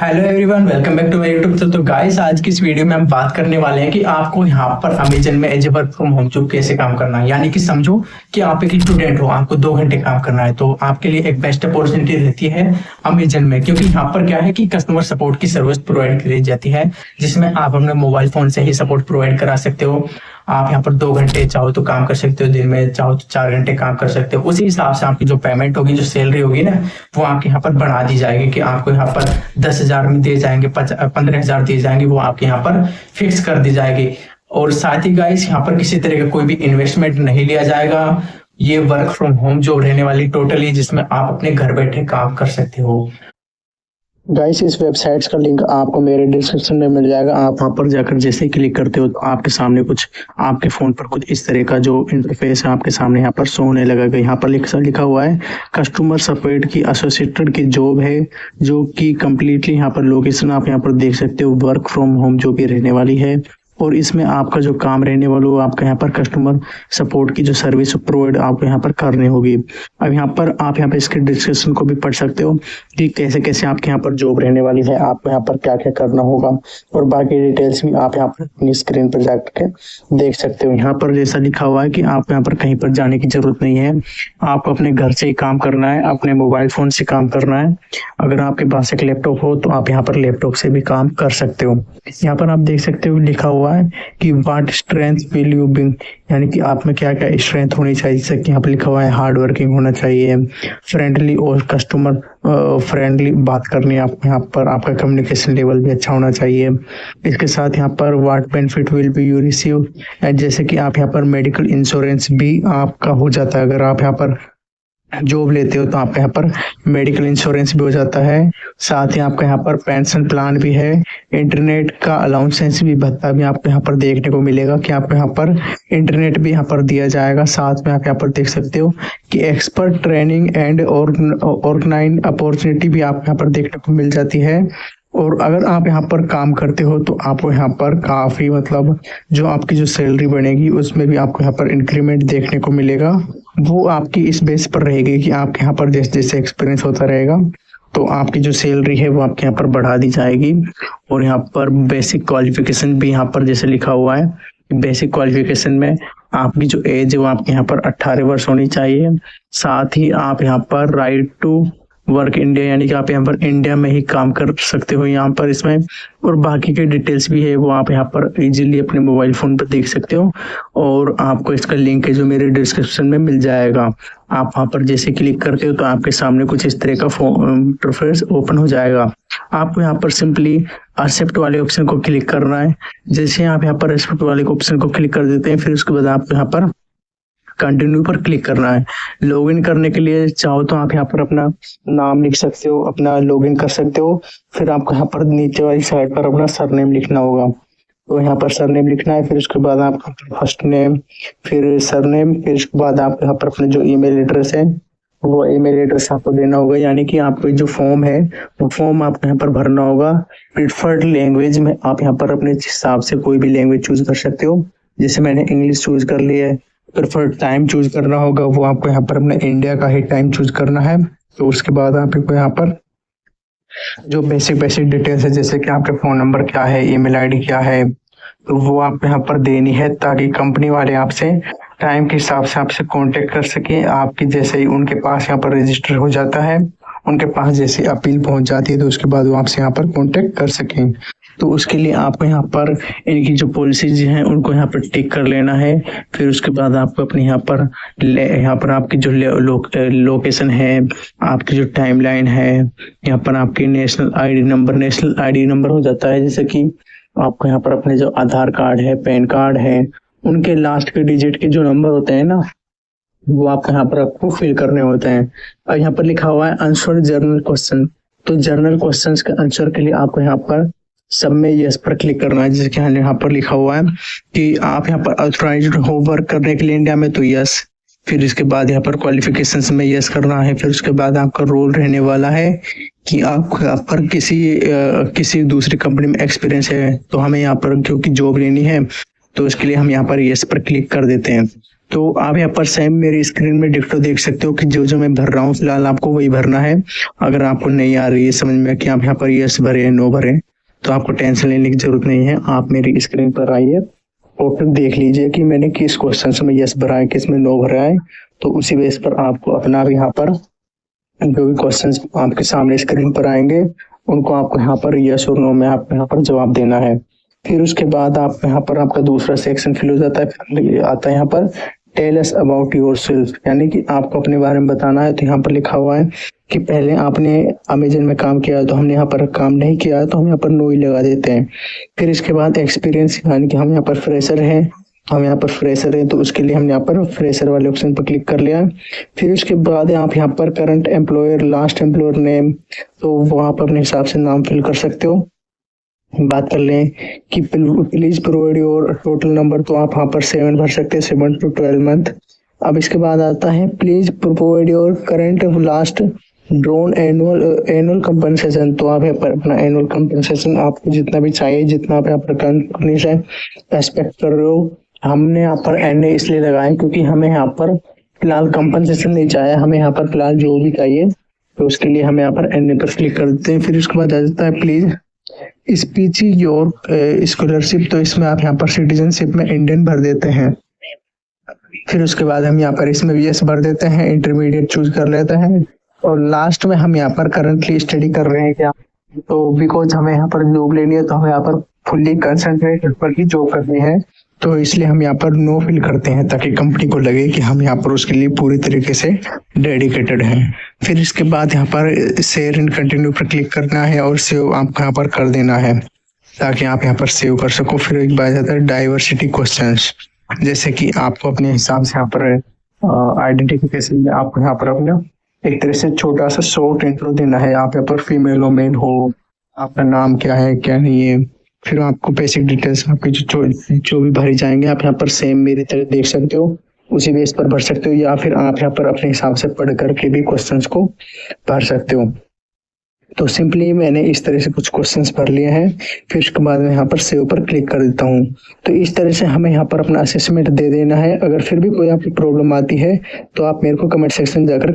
Hello everyone, welcome back to my YouTube channel. तो guys, आज की इस वीडियो में हम बात करने वाले हैं कि आपको यहाँ पर अमेजन में as a work from home job कैसे काम करना है। यानी कि समझो कि आप एक स्टूडेंट हो, आपको 2 घंटे काम करना है, तो आपके लिए एक बेस्ट अपॉर्चुनिटी रहती है अमेजन में। क्योंकि यहाँ पर क्या है कि कस्टमर सपोर्ट की सर्विस प्रोवाइड करी जाती है, जिसमें आप अपने मोबाइल फोन से ही सपोर्ट प्रोवाइड करा सकते हो। आप यहाँ पर 2 घंटे चाहो तो काम कर सकते हो, दिन में चाहो तो 4 घंटे काम कर सकते हो। उसी हिसाब से आपकी जो पेमेंट होगी, जो सैलरी होगी ना, वो आपके यहाँ पर बढ़ा दी जाएगी कि आपको यहाँ पर 10,000 में दिए जाएंगे, 15,000 दिए जाएंगे, वो आपके यहाँ पर फिक्स कर दी जाएगी। और साथ ही गाइस, यहाँ पर किसी तरह का कोई भी इन्वेस्टमेंट नहीं लिया जाएगा। ये वर्क फ्रॉम होम जॉब रहने वाली टोटली, जिसमें आप अपने घर बैठे काम कर सकते हो। गाइस, इस वेबसाइट्स का लिंक आपको मेरे डिस्क्रिप्शन में मिल जाएगा। आप वहां पर जाकर जैसे ही क्लिक करते हो तो आपके सामने कुछ, आपके फोन पर कुछ इस तरह का जो इंटरफेस है आपके सामने यहाँ पर शो होने लगेगा। यहाँ पर लिखा हुआ है कस्टमर सपोर्ट की एसोसिएटेड की जॉब है, जो कि कम्प्लीटली यहाँ पर लोकेशन आप यहाँ पर देख सकते हो, वर्क फ्रॉम होम जो भी रहने वाली है। और इसमें आपका जो काम रहने वाला वो आपका यहाँ पर कस्टमर सपोर्ट की जो सर्विस प्रोवाइड आपको यहाँ पर करनी होगी। अब यहाँ पर आप यहाँ पे इसके डिस्क्रिप्शन को भी पढ़ सकते हो कि कैसे कैसे आपके यहाँ पर जॉब रहने वाली है, आपको यहाँ पर क्या क्या करना होगा, और बाकी डिटेल्स भी आप यहाँ पर अपनी स्क्रीन पर जाकर के देख सकते हो। यहाँ पर जैसा लिखा हुआ है कि आप यहाँ पर कहीं पर जाने की जरूरत नहीं है, आपको अपने घर से ही काम करना है, अपने मोबाइल फोन से काम करना है। अगर आपके पास एक लैपटॉप हो तो आप यहाँ पर लैपटॉप से भी काम कर सकते हो। यहाँ पर आप देख सकते हो लिखा हुआ है कि what strength will you Bing, यानी कि आप में क्या क्या स्ट्रेंथ होनी चाहिए। जैसे कि यहाँ पर लिखा हुआ है हार्ड वर्किंग होना चाहिए, फ्रेंडली और कस्टमर फ्रेंडली बात करनी है आप यहाँ पर, आपका कम्युनिकेशन लेवल भी अच्छा होना चाहिए। इसके साथ यहाँ पर what benefit will be you receive, जैसे कि आप यहाँ पर मेडिकल इंश्योरेंस भी आपका हो जाता है। अगर आप यहाँ पर जॉब लेते हो तो आपका यहाँ पर मेडिकल इंश्योरेंस भी हो जाता है। साथ ही आपका यहाँ पर पेंशन प्लान भी है, इंटरनेट का अलाउंसेंस भी, भत्ता भी आपको यहाँ पर देखने को मिलेगा कि आपको यहाँ पर इंटरनेट भी यहाँ पर दिया जाएगा। साथ में आप यहाँ पर देख सकते हो कि expert training and organise opportunity भी आपको यहाँ पर देखने को मिल जाती है। और अगर आप यहाँ पर काम करते हो तो आपको यहाँ पर काफी, मतलब जो आपकी जो सैलरी बनेगी उसमें भी आपको यहाँ पर इंक्रीमेंट देखने को मिलेगा। वो आपकी इस बेस पर रहेगी कि आपके यहाँ पर जैसे जैसे एक्सपीरियंस होता रहेगा तो आपकी जो सैलरी है वो आपके यहाँ पर बढ़ा दी जाएगी। और यहाँ पर बेसिक क्वालिफिकेशन भी यहाँ पर जैसे लिखा हुआ है, बेसिक क्वालिफिकेशन में आपकी जो एज है वो आपके यहाँ पर 18 वर्ष होनी चाहिए। साथ ही आप यहाँ पर राइट टू वर्क इंडिया, यानी कि आप यहाँ पर इंडिया में ही काम कर सकते हो यहाँ पर इसमें। और बाकी के डिटेल्स भी है वो आप यहाँ पर इजीली अपने मोबाइल फोन पर देख सकते हो, और आपको इसका लिंक है जो मेरे डिस्क्रिप्शन में मिल जाएगा। आप वहाँ पर जैसे क्लिक करते हो तो आपके सामने कुछ इस तरह का इंटरफेस ओपन हो जाएगा। आपको यहाँ पर सिंपली एक्सेप्ट वाले ऑप्शन को क्लिक करना है। जैसे आप यहाँ पर एक्सेप्ट वाले ऑप्शन को क्लिक कर देते हैं, फिर उसके बाद आपको यहाँ पर कंटिन्यू पर क्लिक करना है। लॉगिन करने के लिए चाहो तो आप यहाँ पर अपना नाम लिख सकते हो, अपना लॉगिन कर सकते हो। फिर आपको यहाँ पर नीचे वाली साइड पर अपना सरनेम लिखना होगा, तो यहाँ पर सरनेम लिखना है। फिर उसके बाद आपका फर्स्ट नेम, फिर सरनेम, फिर उसके बाद आप यहाँ पर अपने जो ईमेल एड्रेस है वो ईमेल एड्रेस आपको देना होगा। यानी कि आपको जो फॉर्म है वो फॉर्म आपको यहाँ पर भरना होगा। प्रिफर्ड लैंग्वेज में आप यहाँ पर अपने हिसाब से कोई भी लैंग्वेज चूज कर सकते हो। जैसे मैंने इंग्लिश चूज कर लिया है। प्रेफर्ड टाइम चूज करना होगा, वो आपको यहाँ पर अपने इंडिया का ही टाइम चूज करना है। तो उसके बाद आपको यहाँ पर जो बेसिक डिटेल्स है, जैसे कि आपके फोन नंबर क्या है, ईमेल आईडी क्या है, तो वो आप यहाँ पर देनी है, ताकि कंपनी वाले आपसे टाइम के हिसाब से आपसे कांटेक्ट कर सके। आपकी जैसे ही उनके पास यहाँ पर रजिस्टर हो जाता है, उनके पास जैसे अपील पहुंच जाती है, तो उसके बाद वो आपसे यहाँ पर कांटेक्ट कर सकें। तो उसके लिए आपको यहाँ पर इनकी जो पॉलिसीज हैं उनको यहाँ पर टिक कर लेना है। फिर उसके बाद आपको अपने यहाँ पर आपकी जो लोकेशन है, आपकी जो टाइमलाइन है, यहाँ पर आपकी नेशनल आईडी नंबर हो जाता है। जैसे कि आपको यहाँ पर अपने जो आधार कार्ड है, पैन कार्ड है, उनके लास्ट के डिजिट के जो नंबर होते हैं ना, वो आपको यहाँ पर आपको फिल करने होते हैं। और यहाँ पर लिखा हुआ है आंसर जर्नल क्वेश्चन, तो जर्नल क्वेश्चन के आंसर के लिए आपको यहाँ पर सब में यस पर क्लिक करना है। जैसे कि यहाँ पर लिखा हुआ है कि आप यहाँ पर ऑथराइज्ड हो वर्क करने के लिए इंडिया में, तो यस। फिर इसके बाद यहाँ पर क्वालिफिकेशंस में यस करना है। फिर उसके बाद आपका रोल रहने वाला है कि आप यहाँ पर किसी दूसरी कंपनी में एक्सपीरियंस है, तो हमें यहाँ पर क्योंकि जॉब लेनी है तो इसके लिए हम यहाँ पर यस पर क्लिक कर देते हैं। तो आप यहाँ पर सेम मेरी स्क्रीन में डिक्टो देख सकते हो कि जो जो मैं भर रहा हूँ फिलहाल आपको वही भरना है। अगर आपको नहीं आ रही है समझ में कि आप यहाँ पर यस भरे नो भरे तो आपको टेंशन लेने की जरूरत नहीं है। आप मेरी स्क्रीन पर आइए और फिर देख लीजिए कि मैंने किस क्वेश्चन में यस भरा है किस में नो भरा है। तो उसी बेस पर आपको अपना भी यहाँ पर जो भी क्वेश्चंस आपके सामने स्क्रीन पर आएंगे उनको आपको यहाँ पर यस और नो में आपको यहाँ पर जवाब देना है। फिर उसके बाद आप यहाँ पर आपका दूसरा सेक्शन फिल हो जाता है। फिर आता है यहाँ पर टेल अस अबाउट योरसेल्फ, यानी कि आपको अपने बारे में बताना है। तो यहाँ पर लिखा हुआ है कि पहले आपने अमेजन में काम किया है, तो हमने यहाँ पर काम नहीं किया है तो हम यहाँ पर नो ही लगा देते हैं। फिर इसके बाद एक्सपीरियंस, यानी कि हम यहाँ पर फ्रेशर हैं, हम यहाँ पर फ्रेशर हैं तो उसके लिए हमने यहाँ पर फ्रेशर वाले ऑप्शन पर क्लिक कर लिया। फिर उसके बाद आप यहाँ पर current employer, last employer name, तो वो आप अपने हिसाब से नाम फिल कर सकते हो। बात कर लें कि please provide your total number, तो आप यहाँ पर 7 भर सकते हैं, 7 to 12 मंथ। अब इसके बाद आता है please provide your current last drone annual compensation, तो आप यहाँ पर अपना एनुअल कंपनसेशन आपको जितना भी चाहिए, जितना आप यहाँ पर कंपनी से एक्सपेक्ट कर रहे हो। हमने यहाँ पर एन इसलिए लगाए क्योंकि हमें यहाँ पर फिलहाल कंपनसेशन नहीं चाहिए, हमें यहाँ पर फिलहाल जो भी चाहिए तो उसके लिए हम यहाँ पर एन पर क्लिक कर देते हैं। फिर उसके बाद आ जाता है प्लीज स्पीच योर स्कॉलरशिप, तो इसमें आप यहाँ पर सिटीजनशिप में इंडियन भर देते हैं। फिर उसके बाद हम यहाँ पर इसमें यस भर देते हैं, इंटरमीडिएट चूज कर लेते हैं और लास्ट में हम यहाँ पर करंटली स्टडी कर रहे हैं क्या, तो बिकॉज हमें यहाँ पर जॉब लेनी है तो हमें यहाँ पर फुल्ली कंसंट्रेट पर ही जॉब करनी है, तो इसलिए हम यहाँ पर नो फिल करते हैं ताकि कंपनी को लगे कि हम यहाँ पर उसके लिए पूरी तरीके से डेडिकेटेड हैं। फिर इसके बाद यहाँ पर शेयर एंड कंटिन्यू पर क्लिक करना है और सेव आपको यहाँ पर कर देना है ताकि आप यहाँ पर सेव कर सको। फिर एक बात आता है डाइवर्सिटी क्वेश्चंस, जैसे कि आपको अपने हिसाब से यहाँ पर आइडेंटिफिकेशन में आपको यहाँ पर अपना एक तरह से छोटा सा शॉर्ट इंट्रो देना है। आप यहाँ पर फीमेल हो मेल हो, आपका नाम क्या है क्या नहीं है, फिर आपको बेसिक डिटेल्स आपकी जो भी भरी जाएंगे आप यहाँ पर सेम मेरी तरह देख सकते हो, उसी बेस पर भर सकते हो, या फिर आप यहाँ पर अपने हिसाब से पढ़ करके भी क्वेश्चंस को भर सकते हो। तो सिंपली मैंने इस तरह से कुछ क्वेश्चंस भर लिए हैं। फिर उसके बाद मैं यहाँ पर सेव पर क्लिक कर देता हूँ। तो इस तरह से हमें यहाँ पर अपना असेसमेंट दे देना है। अगर फिर भी कोई आपकी प्रॉब्लम आती है तो आप मेरे को कमेंट सेक्शन जाकर